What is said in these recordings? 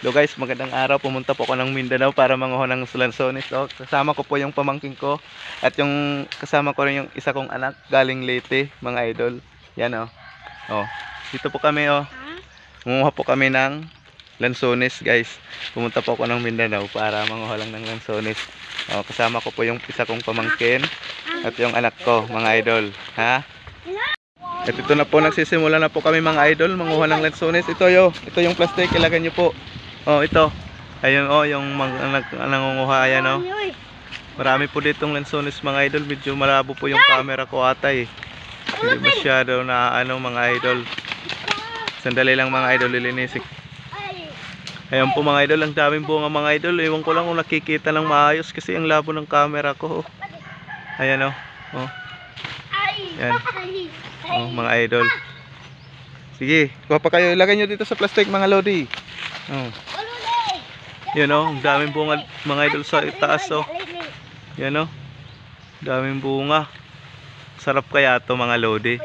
Hello guys, magandang araw. Pumunta po ako ng Mindanao para manguha ng lansones. Kasama ko po yung pamangkin ko at yung kasama ko rin yung isa kong anak galing Leyte, mga idol. Yan dito po kami manguha po kami ng lansones guys. Pumunta po ako ng Mindanao para manguha lang ng lansones. Kasama ko po yung isa kong pamangkin at yung anak ko, mga idol. At ito na po, nagsisimula na po kami mga idol manguha ng lansones. Ito yung plastic, ilagay nyo po. Ito. Ayun yung nangunguha, ayan Marami po ditong lansones mga idol. Medyo malabo po yung camera ko ata Hindi masyado na mga idol. Sandali lang mga idol, lilinisik. Ayan po mga idol, ang daming bunga mga idol. Ewan ko lang kung nakikita lang maayos kasi ang labo ng camera ko. Ayan Ayan. Mga idol. Sige, kuha pa kayo. Ilagay nyo dito sa plastic mga lodi. Yan ang daming bunga mga idol sa itaas Yan daming bunga. Sarap kaya to mga lodi.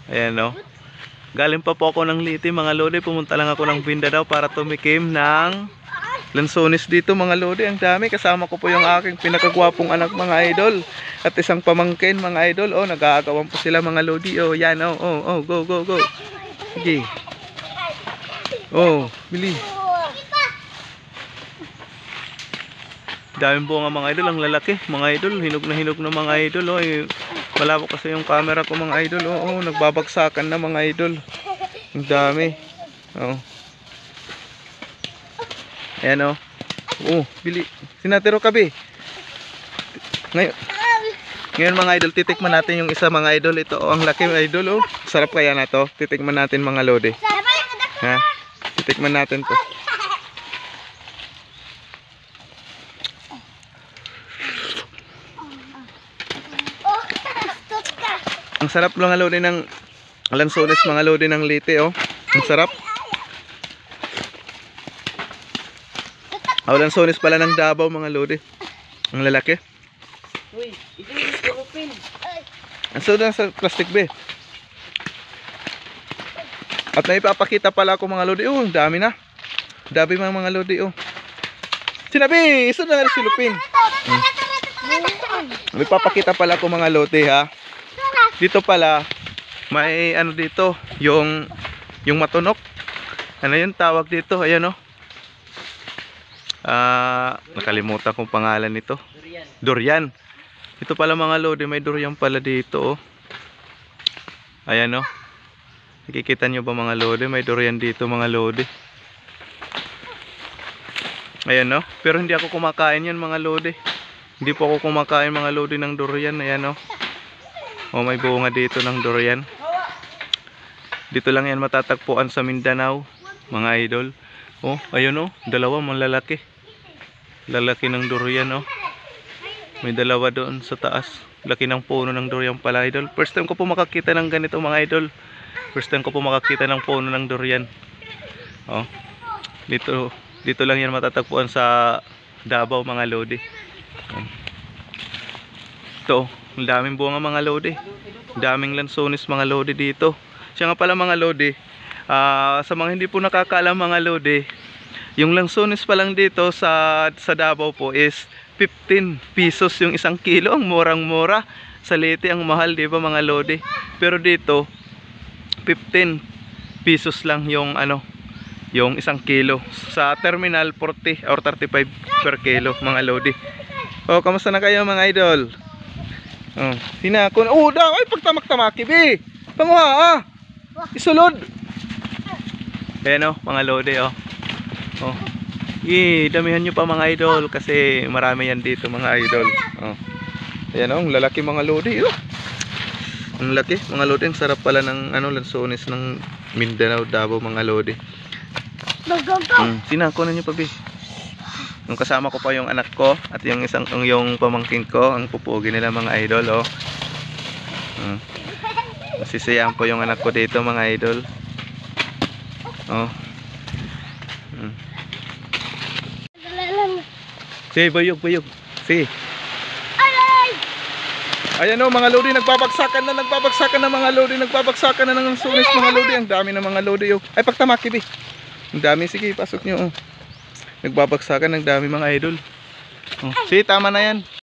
Ayan Galing pa po ako ng Leyte mga lodi. Pumunta lang ako ng Mindanao para tumikim ng lansones dito mga lodi. Ang dami. Kasama ko po yung aking pinakagwapong anak mga idol. At isang pamangkin mga idol. Nag-aagawan po sila mga lodi. Yan go. Sige. Bili. Daming bunga mga idol, ang lalaki mga idol, hinog na mga idol. Malabo kasi yung camera ko mga idol. Nagbabagsakan na mga idol. Ang dami. Ayan bili. Sinatero kabi. Ngayon mga idol, titikman natin yung isa mga idol. Ito ang laki mga idol. Sarap kaya na to. Titikman natin mga lodi. Titikman natin to. Ang sarap mga lodi ng lansones mga lodi ng Leyte Ang sarap. Lansones pala ng Davao mga lodi. Ang lalaki. Uy, ito yung styrofoam. Ang soda sa plastic be. At naipapakita pala ako mga lodi. Ang dami na. Dami mga lodi Sinabi, iso na rin silupin. Naipapakita pala ako mga lodi Dito pala may dito yung matunok. Ano yung tawag dito? Ayan nakalimutan kong pangalan nito. Durian. Ito pala mga lodi, may durian pala dito Ayan nakikita nyo ba mga lodi? May durian dito mga lodi. Ayan pero hindi ako kumakain yan mga lodi. Hindi po ako kumakain mga lodi ng durian. Ayan may bunga dito ng durian. Dito lang yan matatagpuan sa Mindanao mga idol. Ayun dalawa malalaki. Lalaki ng durian May dalawa doon sa taas. Laki ng puno ng durian pala idol. First time ko po makakita ng ganito mga idol. First time ko po makakita ng puno ng durian. Dito lang yan matatagpuan sa Davao mga lodi. Ito ang daming bunga mga lodi. Daming lansones mga lodi dito. Siya nga pala mga lodi, sa mga hindi po nakakaalam mga lodi, yung lansones pa lang dito sa Davao po is 15 pesos yung isang kilo. Ang murang-mura. Sa Leyte ang mahal, di ba mga lodi? Pero dito 15 pesos lang yung yung isang kilo. Sa terminal 40 or 35 per kilo mga lodi. Kamusta na kayo mga idol? Sinakon. Ay pagtamak-tamaki be. Panguha isulod. Ayan mga lodi damihan nyo pa mga idol kasi marami yan dito mga idol. Ayan ang lalaki mga lodi. Ang laki mga lodi. Ang sarap pala ng lansones ng Mindanao, Davao mga lodi. Sinakon nyo pa be. Yung kasama ko pa yung anak ko at yung yung pamangkin ko, ang pupugi nila mga idol Masisayaan po yung anak ko dito mga idol. Si, buyog. Si. Ayan o, mga lodi, nagbabagsakan na mga lodi, nagbabagsakan na ng sunis mga lodi. Ang dami ng mga lodi o. Ay, pagtamaki, be. Ang dami, sige, pasok nyo o. Nagbabagsakan, ang dami mga idol. Oh, si, tama na yan.